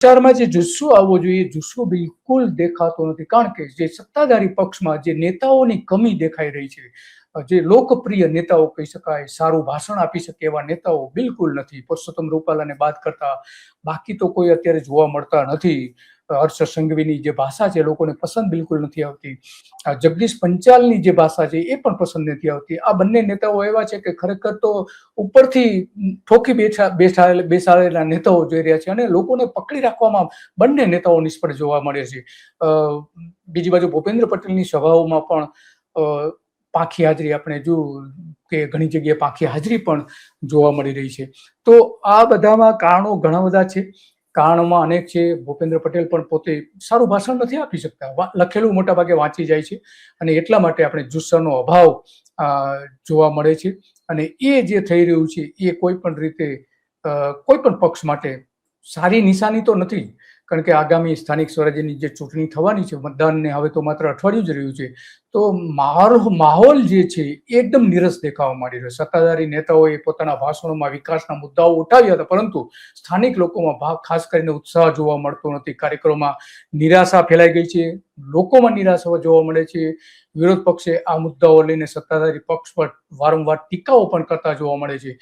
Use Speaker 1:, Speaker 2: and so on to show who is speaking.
Speaker 1: વિચારમાં જે જુસ્સો આવવો જોઈએ, જુસ્સો બિલકુલ દેખાતો નથી. કારણ કે જે સત્તાધારી પક્ષમાં જે નેતાઓની કમી દેખાઈ રહી છે, જે લોકપ્રિય નેતાઓ કહી શકાય, સારું ભાષણ આપી શકે એવા નેતાઓ બિલકુલ નથી. પરસોત્તમ રૂપાલાને બાદ કરતા બાકી તો કોઈ અત્યારે જોવા મળતા નથી. હર્ષ સંઘવીની જે ભાષા છે લોકોને પસંદ બિલકુલ નથી આવતી. જગદીશ પંચાલની જે ભાષા છે એ પણ પસંદ નથી આવતી. આ બંને નેતાઓ એવા છે કે ખરેખર તો ઉપરથી ઠોકી બેસાડેલા નેતાઓ જોઈ રહ્યા છે અને લોકોને પકડી રાખવામાં બંને નેતાઓ નિષ્ફળ જોવા મળે છે. બીજી બાજુ ભૂપેન્દ્ર પટેલની સભાઓમાં પણ પાંખી હાજરી આપણે જોયું કે ઘણી જગ્યાએ પાંખી હાજરી પણ જોવા મળી રહી છે. તો આ બધામાં કારણો ઘણા બધા છે. કારણોમાં અનેક છે. ભૂપેન્દ્ર પટેલ પણ પોતે સારું ભાષણ નથી આપી શકતા, લખેલું મોટા ભાગે વાંચી જાય છે અને એટલા માટે આપણે જુસ્સાનો અભાવ જોવા મળે છે. અને એ જે થઈ રહ્યું છે એ કોઈ પણ રીતે કોઈ પણ પક્ષ માટે સારી નિશાની તો નથી. કારણ કે આગામી સ્થાનિક સ્વરાજ્યની જે ચૂંટણી થવાની છે, મતદાનને હવે તો માત્ર અઠવાડિયું જ રહ્યું છે, તો માહોલ જે છે એકદમ નીરસ દેખાવા માંડી રહ્યો. સત્તાધારી નેતાઓએ પોતાના ભાષણોમાં વિકાસના મુદ્દાઓ ઉઠાવ્યા હતા, પરંતુ સ્થાનિક લોકોમાં ખાસ કરીને ઉત્સાહ જોવા મળતો નથી. કાર્યક્રમમાં નિરાશા ફેલાઈ ગઈ છે, લોકોમાં નિરાશા જોવા મળે છે. વિરોધ પક્ષે આ મુદ્દાઓ લઈને સત્તાધારી પક્ષ પર વારંવાર ટીકાઓ પણ કરતા જોવા મળે છે.